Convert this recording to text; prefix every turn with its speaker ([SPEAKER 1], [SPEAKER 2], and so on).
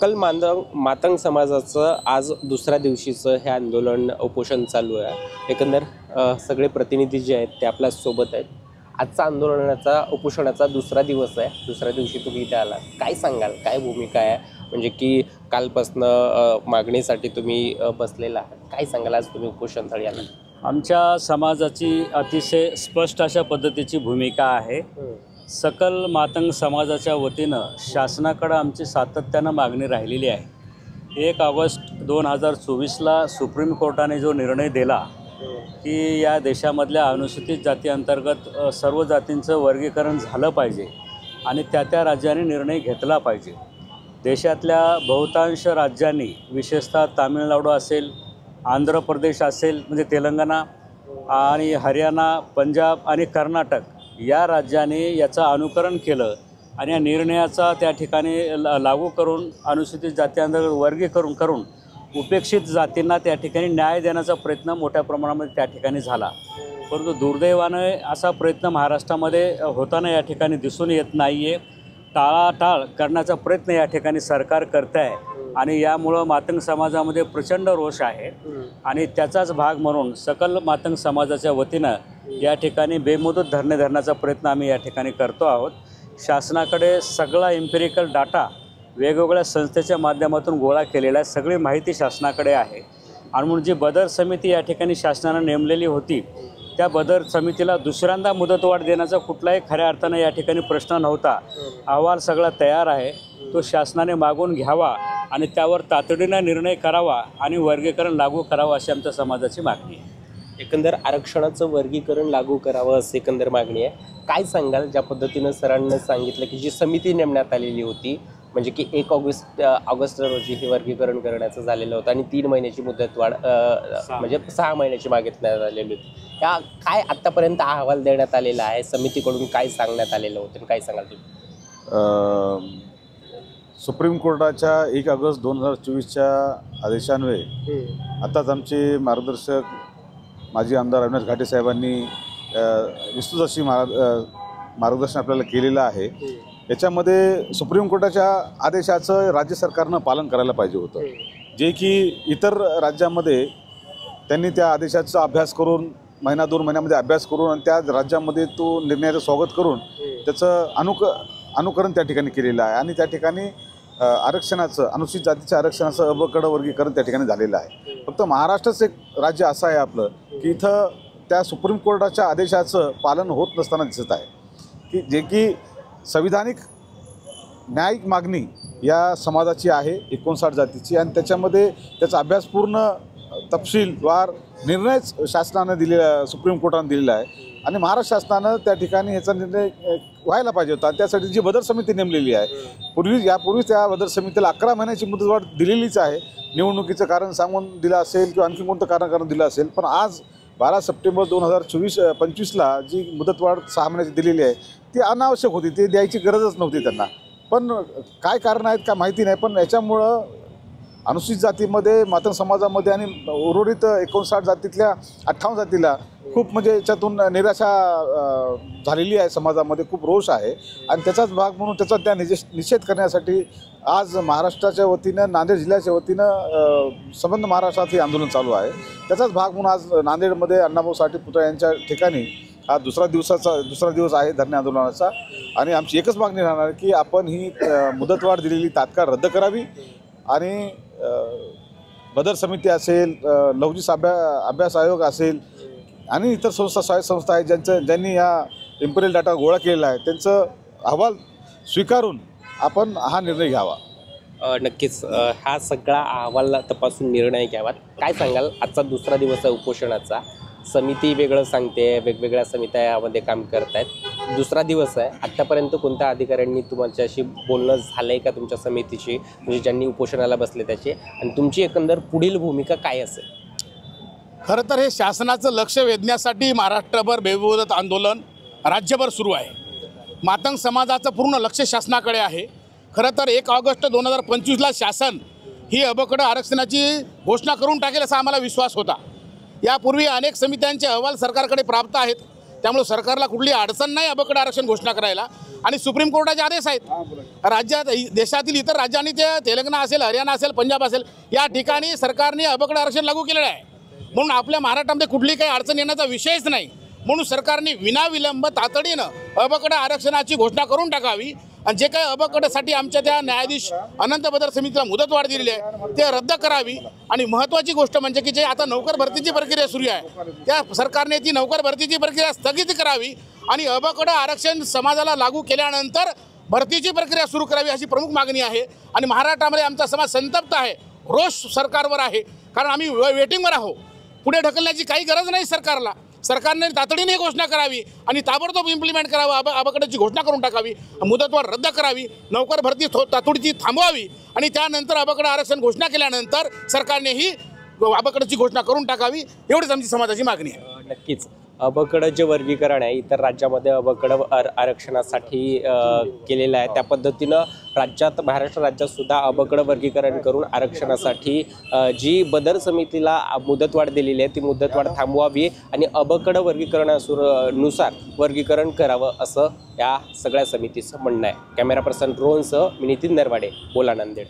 [SPEAKER 1] सकल मातंग समाजाचं आज दुसऱ्या दिवशीचं हे आंदोलन उपोषण चालू आहे। एकंदर सगळे प्रतिनिधी जे आहेत ते आपल्या सोबत आहेत। आजचा आंदोलनाचा उपोषणाचा दुसरा दिवस आहे। दुसऱ्या दिवशी तुम्ही इथे आला, काय सांगाल, काय भूमिका आहे? म्हणजे की कालपासून मागणीसाठी तुम्ही बसलेला आहात, काय सांगाल आज तुम्ही उपोषण स्थळी आला?
[SPEAKER 2] आमच्या समाजाची अतिशय स्पष्ट अशा पद्धतीची भूमिका आहे। सकल मातंग समाजाच्या वतीनं शासनाकडे आमची सातत्यानं मागणी राहिलेली आहे। 1 ऑगस्ट 2024ला सुप्रीम कोर्टाने जो निर्णय दिला की या देशामधल्या अनुसूचित जाती अंतर्गत सर्व जातींचं वर्गीकरण झालं पाहिजे आणि त्या राज्यांनी निर्णय घेतला पाहिजे। देशातल्या बहुतांश राज्यांनी, विशेषतः तामिळनाडू असेल, आंध्र प्रदेश असेल म्हणजे तेलंगणा आणि हरियाणा, पंजाब आणि कर्नाटक या राज्याने याचं अनुकरण केलं आणि या निर्णयाचा त्या ठिकाणी लागू करून अनुसूचित जाती अंतर्गत वर्गीकरण करून उपेक्षित जातींना त्या ठिकाणी न्याय देण्याचा प्रयत्न मोठ्या प्रमाणामध्ये त्या ठिकाणी झाला। परंतु दुर्दैवाने असा प्रयत्न महाराष्ट्रामध्ये होताना या ठिकाणी दिसून येत नाही आहे। टाळाटाळ करण्याचा प्रयत्न या ठिकाणी सरकार करत आहे आणि यामुळं मातंग समाजामध्ये प्रचंड रोष आहे आणि त्याचाच भाग म्हणून सकल मातंग समाजाच्या वतीनं या ठिकाणी बेमुदत धरणे धरण्याचा प्रयत्न आम्ही या ठिकाणी करतो आहोत। शासनाकडे सगळा एम्पिरिकल डाटा वेगवेगळ्या संस्थेच्या माध्यमातून गोळा केलेला आहे, सगळी माहिती शासनाकडे आहे आणि म्हणून जी बदर समिती या ठिकाणी शासनानं नेमलेली होती त्या बदर समितीला दुसऱ्यांदा मुदतवाढ देण्याचा कुठलाही खऱ्या अर्थानं या ठिकाणी प्रश्न नव्हता। अहवाल सगळा तयार आहे, तो शासनाने मागून घ्यावा आणि त्यावर तातडीनं निर्णय करावा आणि वर्गीकरण लागू करावं अशी आमच्या समाजाची मागणी आहे।
[SPEAKER 1] एकंदर आरक्षणाचं वर्गीकरण लागू करावं असं एकंदर मागणी आहे। काय सांगाल, ज्या पद्धतीनं सरांनी सांगितलं की जी समिती नेमण्यात आलेली होती म्हणजे की 1 ऑगस्ट रोजी हे वर्गीकरण करण्याचं झालेलं होतं आणि 3 महिन्याची मुदतवाढ म्हणजे 6 महिन्याची मागितण्यात आलेली होती। या काय आत्तापर्यंत अहवाल देण्यात आलेला आहे, समितीकडून काय सांगण्यात आलेलं होतं, काय सांगाल तुम्ही?
[SPEAKER 3] सुप्रीम कोर्टाच्या 1 ऑगस्ट 2024च्या आदेशान्वये आताच आमचे मार्गदर्शक माजी आमदार अविनाश घाटे साहेबांनी विस्तृत अशी मार्गदर्शन आपल्याला केलेलं आहे। याच्यामध्ये सुप्रीम कोर्टाच्या आदेशाचं राज्य सरकारनं पालन करायला पाहिजे होतं, जे की इतर राज्यामध्ये त्यांनी त्या आदेशाचा अभ्यास करून महिना 2 महिन्यामध्ये अभ्यास करून आणि त्या राज्यामध्ये तो निर्णयाचं स्वागत करून त्याचं अनुकरण त्या ठिकाणी केलेलं आहे आणि त्या ठिकाणी आरक्षणाचं, अनुसूचित जातीच्या आरक्षणाचं अबकड वर्गीकरण त्या ठिकाणी झालेलं आहे। फक्त महाराष्ट्राचं एक राज्य असं आहे आपलं की इथं त्या सुप्रीम कोर्टाच्या आदेशाचं पालन होत नसताना दिसत आहे, की जे की संविधानिक न्यायिक मागणी या समाजाची आहे 59 जातीची आणि त्याच्यामध्ये त्याचा अभ्यासपूर्ण तपशीलवार निर्णयच शासनानं दिलेला, सुप्रीम कोर्टानं दिलेला आहे आणि महाराष्ट्र शासनानं त्या ठिकाणी याचा निर्णय व्हायला पाहिजे होता। त्यासाठी जी बदर समिती नेमलेली आहे, यापूर्वीच त्या बदर समितीला 11 महिन्याची मुदतवाढ दिलेलीच आहे। निवडणुकीचं कारण सांगून दिलं असेल किंवा आणखी कोणतं कारण दिलं असेल, पण आज 12 सप्टेंबर 2025ला जी मुदतवाढ 6 महिन्याची दिलेली आहे ती अनावश्यक होती, ती द्यायची गरजच नव्हती त्यांना। पण काय कारण आहेत का माहिती नाही, पण याच्यामुळं अनुसूचित जातीमध्ये, मातंग समाजामध्ये आणि उर्वरित 59 जातीतल्या 58 जातीला खूप म्हणजे याच्यातून निराशा झालेली आहे, समाजामध्ये खूप रोष आहे आणि त्याचाच भाग म्हणून त्याचा त्या निषेध करण्यासाठी आज महाराष्ट्राच्या वतीनं, नांदेड जिल्ह्याच्या वतीनं संबंध महाराष्ट्रात हे आंदोलन चालू आहे। त्याचाच भाग म्हणून आज नांदेडमध्ये अण्णाभाऊ साठे पुतळा यांच्या ठिकाणी हा दुसरा दिवस आहे धरणे आंदोलनाचा आणि आमची एकच मागणी राहणार की आपण ही मुदतवाढ दिलेली तात्काळ रद्द करावी आणि बदर समिती असेल, लवचिक अभ्यास आयोग असेल आणि इतर स्वायत्त संस्था आहेत ज्यांनी या एम्पिरिकल डाटा गोळा केलेला आहे त्यांचं अहवाल स्वीकारून आपण हा निर्णय घ्यावा।
[SPEAKER 1] नक्कीच हा सगळा अहवाल तपासून निर्णय घ्यावा। काय सांगाल, आजचा दुसरा दिवस आहे उपोषणाचा, समिती वेगळं सांगते, वेगवेगळ्या समित्या यामध्ये काम करत आहेत, दुसरा दिवस आहे, आत्तापर्यंत कोणत्या अधिकाऱ्यांनी तुमच्याशी बोलणं झालं आहे का तुमच्या समितीशी, म्हणजे ज्यांनी उपोषणाला बसले त्याचे, आणि तुमची एकंदर पुढील भूमिका काय असेल?
[SPEAKER 4] खरं तर हे शासनाचं लक्ष वेधण्यासाठी महाराष्ट्रभर बेमुदत आंदोलन राज्यभर सुरू आहे। मातंग समाजाचं पूर्ण लक्ष शासनाकडे आहे। खरं तर 1 ऑगस्ट 2025ला शासन ही अबकड आरक्षणाची घोषणा करून टाकेल असा आम्हाला विश्वास होता। यापूर्वी अनेक समित्यांचे अहवाल सरकारकडे प्राप्त आहेत, त्यामुळे सरकारला कुठली अडचण नाही अबकड आरक्षण घोषणा करायला. आणि सुप्रीम कोर्टाचे आदेश आहेत राज्यात, देशातील इतर राज्यांनी, ते तेलंगणा असेल, हरियाणा असेल, पंजाब असेल, या ठिकाणी सरकारने अबकड आरक्षण लागू केलेलं आहे. म्हणून आपल्या महाराष्ट्रामध्ये कुठली काही अडचण येण्याचा विषयच नाही. म्हणून सरकारने विनाविलंब तातडीनं अबकड आरक्षणाची घोषणा करून टाकावी. आणि जे काही अबकडसाठी आमच्या त्या न्यायाधीश अनंत बदर समितीला मुदतवाढ दिलेली आहे ते रद्द करावी. आणि महत्त्वाची गोष्ट म्हणजे की जे आता नोकर भरतीची प्रक्रिया सुरू आहे, त्या सरकारने ती नोकर भरतीची प्रक्रिया स्थगित करावी आणि अबकड आरक्षण समाजाला लागू केल्यानंतर भरतीची प्रक्रिया सुरू करावी, अशी प्रमुख मागणी आहे. आणि महाराष्ट्रामध्ये आमचा समाज संतप्त आहे, रोष सरकारवर आहे, कारण आम्ही वेटिंगवर आहोत. पुढे ढकलण्याची काही गरज नाही सरकारला. सरकारने तातडीने घोषणा करावी आणि ताबडतोब इम्प्लिमेंट करावं. अबकडची घोषणा करून टाकावी, मुदतवाढ रद्द करावी, नोकर भरती तातडीची थांबवावी आणि त्यानंतर अबकड आरक्षण घोषणा केल्यानंतर सरकारनेही अबकडची घोषणा करून टाकावी. एवढीच आमची समाजाची मागणी आहे.
[SPEAKER 1] नक्कीच अबकड जे वर्गीकरण आहे इतर राज्यामध्ये अबकड आरक्षणासाठी केलेलं आहे, त्या पद्धतीनं राज्यात, महाराष्ट्र राज्यात सुद्धा अबकड वर्गीकरण करून आरक्षणासाठी जी बदर समितीला मुदतवाढ दिलेली आहे ती मुदतवाढ थांबवावी आणि अबकड वर्गीकरणानुसार वर्गीकरण करावं, असं या सगळ्या समितीचं म्हणणं आहे. कॅमेरा पर्सन ड्रोनसह मी नितीन नरवाडे, बोला नांदेड.